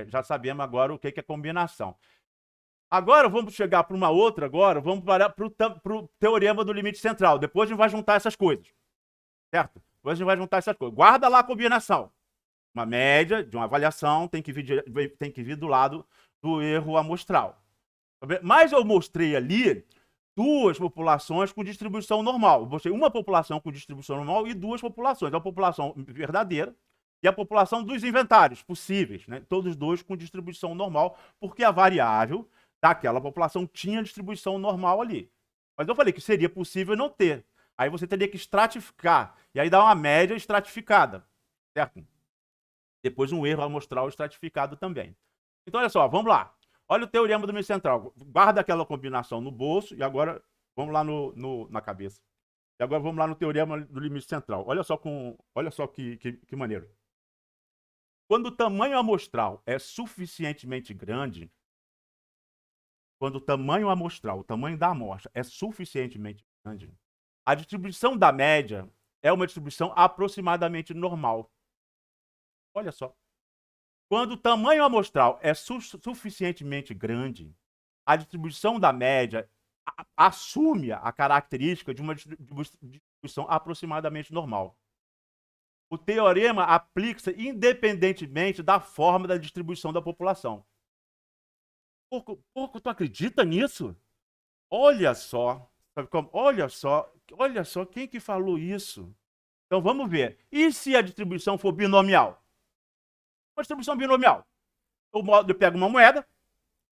já sabemos agora o que é combinação. Agora vamos chegar para uma outra, vamos para o teorema do limite central. Depois a gente vai juntar essas coisas, certo? Depois a gente vai juntar essas coisas. Guarda lá a combinação. Uma média de uma avaliação tem que vir do lado do erro amostral. Mas eu mostrei ali duas populações com distribuição normal. Eu mostrei uma população com distribuição normal e duas populações. A população verdadeira e a população dos inventários possíveis, né? Todos dois com distribuição normal, porque a variável daquela população tinha distribuição normal ali. Mas eu falei que seria possível não ter. Aí você teria que estratificar, e aí dá uma média estratificada, certo? Depois um erro amostral estratificado também. Então, olha só, vamos lá. Olha o teorema do meio central. Guarda aquela combinação no bolso e agora vamos lá na cabeça. E agora vamos lá no teorema do limite central. Olha só que maneiro. Quando o tamanho amostral é suficientemente grande, quando o tamanho amostral, o tamanho da amostra é suficientemente grande, a distribuição da média é uma distribuição aproximadamente normal. Olha só. Quando o tamanho amostral é suficientemente grande, a distribuição da média assume a característica de uma distribuição aproximadamente normal. O teorema aplica-se independentemente da forma da distribuição da população. Porco, tu acredita nisso? Olha só, olha só quem que falou isso. Então vamos ver. E se a distribuição for binomial? Uma distribuição binomial. Eu pego uma moeda,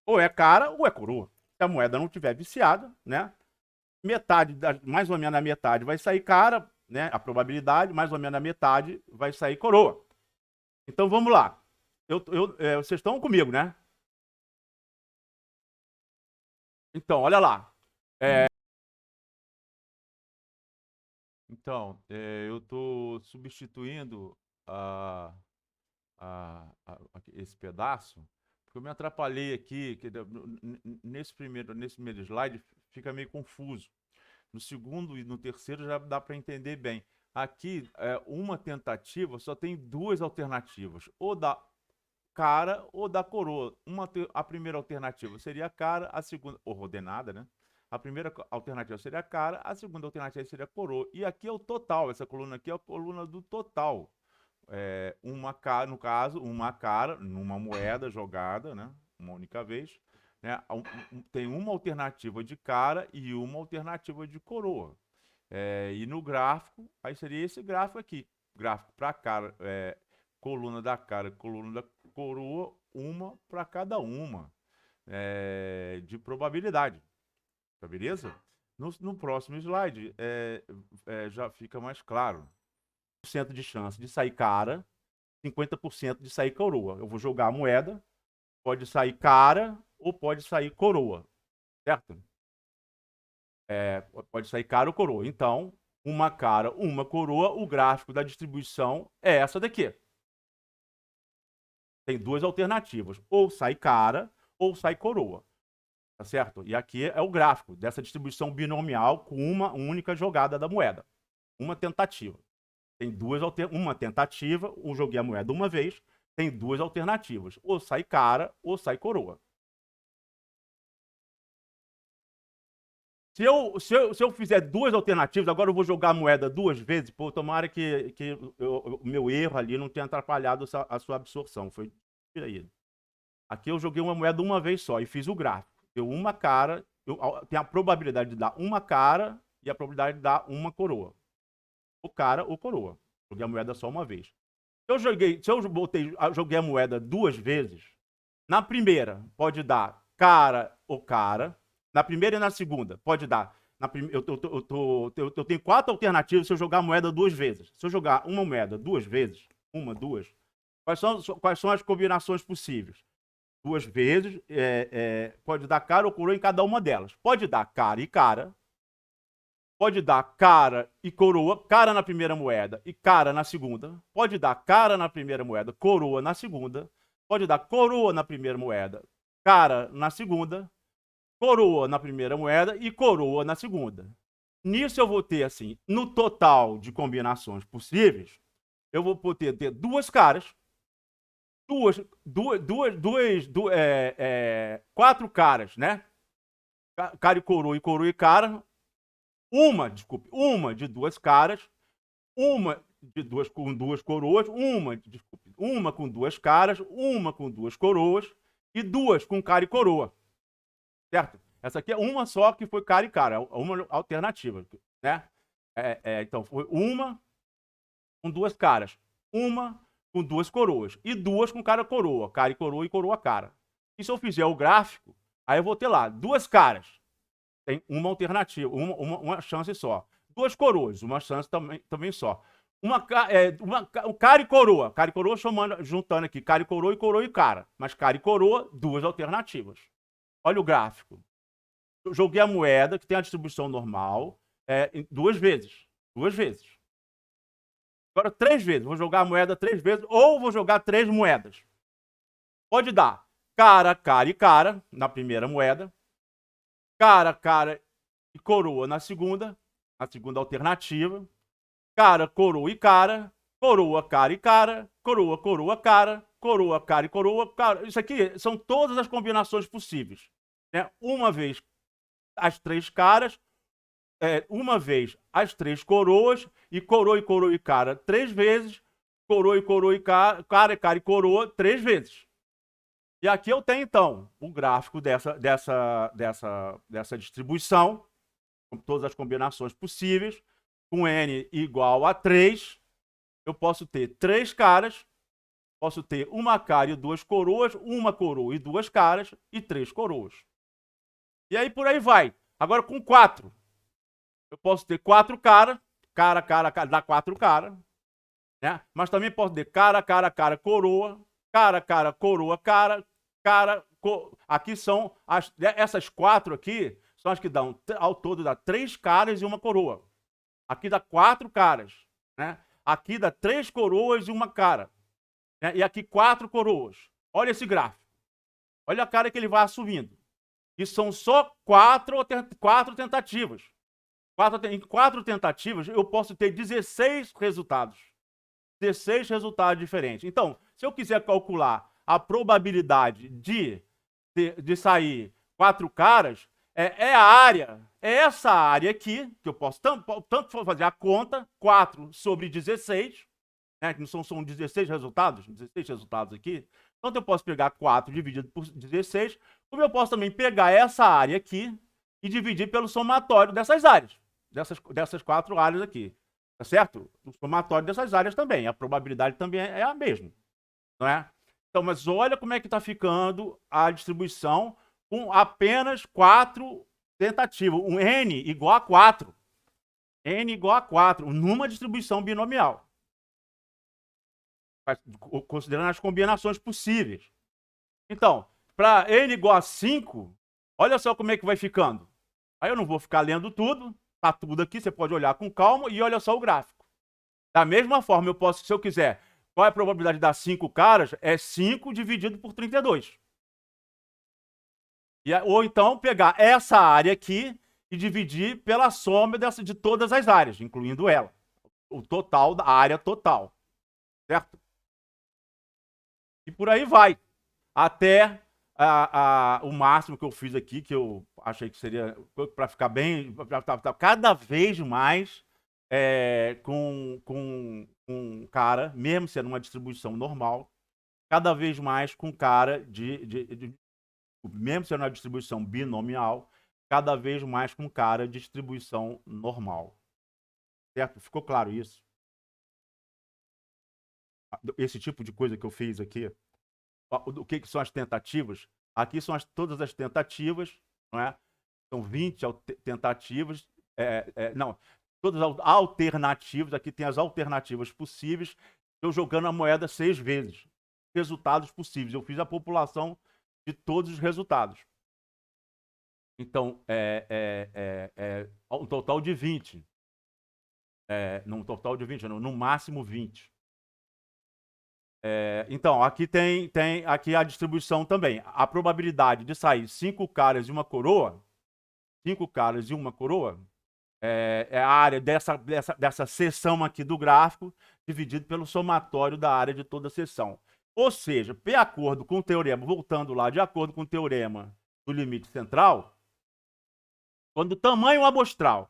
ou é cara ou é coroa. Se a moeda não tiver viciada, né? Mais ou menos a metade vai sair cara, né? A probabilidade, mais ou menos a metade vai sair coroa. Então vamos lá. Vocês estão comigo, né? Então, olha lá. Então, eu estou substituindo esse pedaço, porque eu me atrapalhei aqui, nesse primeiro slide fica meio confuso. No segundo e no terceiro já dá para entender bem. Aqui, uma tentativa só tem duas alternativas, ou da cara ou da coroa. A primeira alternativa seria a cara, a segunda, ou ordenada, né? A primeira alternativa seria a cara, a segunda alternativa seria a coroa. E aqui é o total, essa coluna aqui é a coluna do total. Uma cara, no caso, uma cara numa moeda jogada, né? Uma única vez, né? Tem uma alternativa de cara e uma alternativa de coroa. E no gráfico, aí seria esse gráfico aqui. Gráfico para cara, coluna da cara, coluna da coroa, uma para cada uma de probabilidade. Tá beleza? No próximo slide já fica mais claro. 50% de chance de sair cara, 50% de sair coroa. Eu vou jogar a moeda, pode sair cara ou pode sair coroa, certo? Pode sair cara ou coroa. Então, uma cara, uma coroa, o gráfico da distribuição é essa daqui. Tem duas alternativas, ou sai cara ou sai coroa, tá certo? E aqui é o gráfico dessa distribuição binomial com uma única jogada da moeda, uma tentativa. Tem uma tentativa, eu joguei a moeda uma vez, tem duas alternativas, ou sai cara ou sai coroa. Se eu fizer duas alternativas, agora eu vou jogar a moeda duas vezes, pô, tomara que o meu erro ali não tenha atrapalhado a sua absorção. Foi aí. Aqui eu joguei uma moeda uma vez só e fiz o gráfico. Deu uma cara, tem a probabilidade de dar uma cara e a probabilidade de dar uma coroa. Ou cara ou coroa. Joguei a moeda só uma vez. Se eu joguei a moeda duas vezes, na primeira pode dar cara ou cara. Na primeira e na segunda pode dar. Eu tenho quatro alternativas se eu jogar a moeda duas vezes. Se eu jogar uma moeda duas vezes, duas, quais são as combinações possíveis? Duas vezes, pode dar cara ou coroa em cada uma delas. Pode dar cara e cara. Pode dar cara e coroa, cara na primeira moeda e cara na segunda. Pode dar cara na primeira moeda, coroa na segunda. Pode dar coroa na primeira moeda, cara na segunda, coroa na primeira moeda e coroa na segunda. Nisso eu vou ter, assim, no total de combinações possíveis, eu vou poder ter duas caras, quatro caras, né? Cara e coroa e cara. Uma de duas caras, uma com duas coroas, uma com duas caras, uma com duas coroas e duas com cara e coroa. Certo? Essa aqui é uma só que foi cara e cara, uma alternativa, né? Então, foi uma com duas caras, uma com duas coroas e duas com cara e coroa cara. E se eu fizer o gráfico, aí eu vou ter lá duas caras, tem uma alternativa, uma chance só. Duas coroas, uma chance também só. Um cara e coroa juntando aqui, cara e cara. Mas cara e coroa, duas alternativas. Olha o gráfico. Eu joguei a moeda, que tem a distribuição normal, duas vezes. Duas vezes. Agora, três vezes. Vou jogar a moeda três vezes, ou vou jogar três moedas. Pode dar cara e cara, na primeira moeda. Cara e coroa na segunda alternativa. Cara, coroa e cara. Coroa, cara e cara. Coroa, cara. Coroa, cara e coroa. Cara. Isso aqui são todas as combinações possíveis. Né? Uma vez as três caras, uma vez as três coroas, e coroa e cara três vezes, coroa e cara e coroa três vezes. E aqui eu tenho, então, o gráfico dessa distribuição, com todas as combinações possíveis, com n igual a 3, eu posso ter três caras, posso ter uma cara e duas coroas, uma coroa e duas caras, e três coroas. E aí por aí vai. Agora com 4. Eu posso ter 4 caras, cara, dá 4 caras. Né? Mas também posso ter cara, coroa, coroa, cara. Aqui são essas 4 aqui, são as que dão, ao todo dá 3 caras e uma coroa. Aqui dá 4 caras. Né? Aqui dá 3 coroas e uma cara. Né? E aqui 4 coroas. Olha esse gráfico. Olha a cara que ele vai assumindo. E são só 4 tentativas. Em 4 tentativas, eu posso ter 16 resultados. 16 resultados diferentes. Então, se eu quiser calcular a probabilidade de sair 4 caras, a área, essa área aqui, que eu posso tanto fazer a conta, 4 sobre 16, né, que são 16 resultados aqui. Então, eu posso pegar 4 dividido por 16, como eu posso também pegar essa área aqui e dividir pelo somatório dessas áreas, dessas 4 áreas aqui, tá certo? O somatório dessas áreas também, a probabilidade também é a mesma, não é? Então, mas olha como é que está ficando a distribuição com apenas 4 tentativas, um n igual a 4. N igual a 4, numa distribuição binomial, considerando as combinações possíveis. Então, para n igual a 5, olha só como é que vai ficando. Aí eu não vou ficar lendo tudo, tá tudo aqui, você pode olhar com calma e olha só o gráfico. Da mesma forma, eu posso, se eu quiser, qual é a probabilidade de dar 5 caras? É 5 dividido por 32. Ou então pegar essa área aqui e dividir pela soma de todas as áreas, incluindo ela. O total da área total. Certo? E por aí vai. Até o máximo que eu fiz aqui, que eu achei que seria para ficar bem, cada vez mais com cara, mesmo sendo uma distribuição normal, cada vez mais com cara mesmo sendo uma distribuição binomial, cada vez mais com cara de distribuição normal. Certo? Ficou claro isso? Esse tipo de coisa que eu fiz aqui, o que são as tentativas? Aqui são todas as tentativas, não é? São 20 tentativas, não, todas as alternativas, aqui tem as alternativas possíveis, eu jogando a moeda 6 vezes, resultados possíveis, eu fiz a população de todos os resultados. Então, um total de 20, no máximo 20. Então, aqui tem aqui a distribuição também. A probabilidade de sair 5 caras e uma coroa, 5 caras e uma coroa, é a área dessa seção aqui do gráfico, dividido pelo somatório da área de toda a seção. Ou seja, de acordo com o teorema, voltando lá, de acordo com o teorema do limite central, quando o tamanho amostral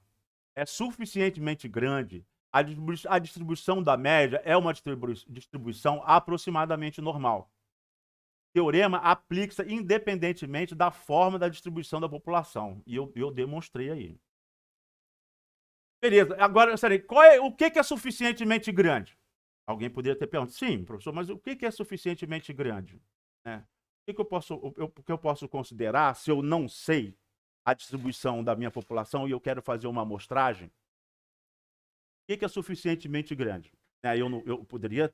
é suficientemente grande, a distribuição da média é uma distribuição aproximadamente normal. O teorema aplica-se independentemente da forma da distribuição da população. E eu demonstrei aí. Beleza, agora, o que é suficientemente grande? Alguém poderia ter perguntado, sim, professor, mas o que é suficientemente grande? O que eu posso considerar se eu não sei a distribuição da minha população e eu quero fazer uma amostragem? O que é suficientemente grande? Eu poderia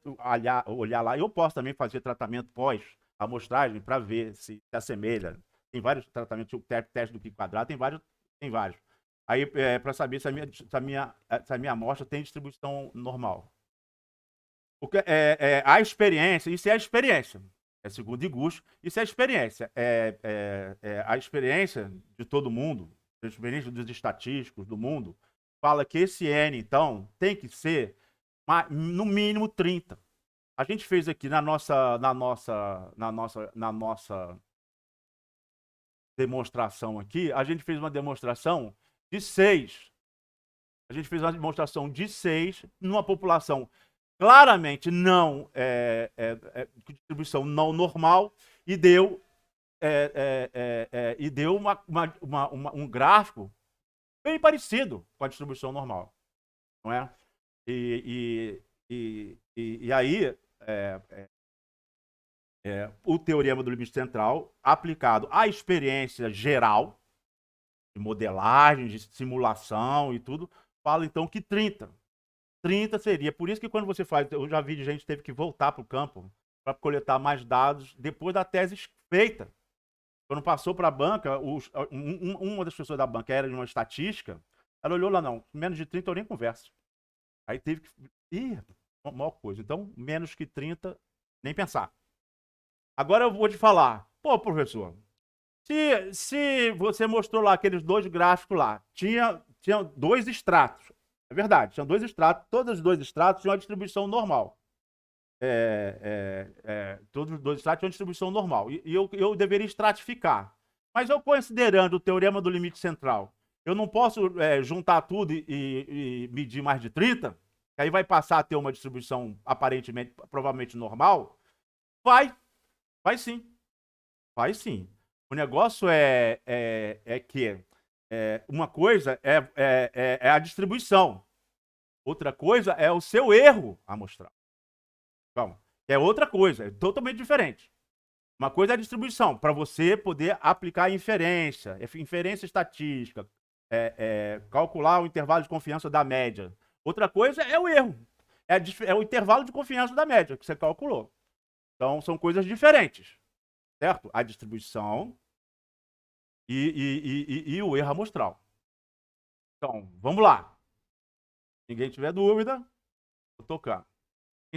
olhar lá, eu posso também fazer tratamento pós-amostragem para ver se assemelha. Tem vários tratamentos, o teste do Q quadrado, tem vários. Aí, para saber se a minha amostra tem distribuição normal. A experiência, isso é a experiência. É segundo Iguchi, isso é a experiência. A experiência de todo mundo, a experiência dos estatísticos do mundo, fala que esse N, então, tem que ser no mínimo 30. A gente fez aqui na nossa demonstração aqui, a gente fez uma demonstração de 6. A gente fez uma demonstração de 6 numa população claramente não distribuição não normal e deu um gráfico bem parecido com a distribuição normal, não é? E aí o teorema do limite central aplicado à experiência geral de modelagem, de simulação e tudo, fala então que 30 seria. Por isso que quando você faz, eu já vi de gente que teve que voltar para o campo para coletar mais dados depois da tese feita. Quando passou para a banca, uma das pessoas da banca era de uma estatística, ela olhou lá, não, menos de 30 eu nem converso. Aí teve que... maior coisa. Então, menos que 30, nem pensar. Agora eu vou te falar. Pô, professor, se você mostrou lá aqueles 2 gráficos lá, tinha 2 extratos. É verdade, tinham 2 extratos, todos os 2 extratos tinham uma distribuição normal. Todos os 2 extratos tinham uma distribuição normal. E eu deveria estratificar. Mas eu considerando o teorema do limite central, eu não posso juntar tudo e medir mais de 30, que aí vai passar a ter uma distribuição aparentemente, provavelmente normal? Vai sim. Vai sim. O negócio que uma coisa é a distribuição. Outra coisa é o seu erro amostral. Então, é outra coisa, é totalmente diferente. Uma coisa é a distribuição, para você poder aplicar inferência estatística, calcular o intervalo de confiança da média. Outra coisa é o erro, é o intervalo de confiança da média que você calculou. Então, são coisas diferentes, certo? A distribuição e o erro amostral. Então, vamos lá. Se ninguém tiver dúvida, vou tocar.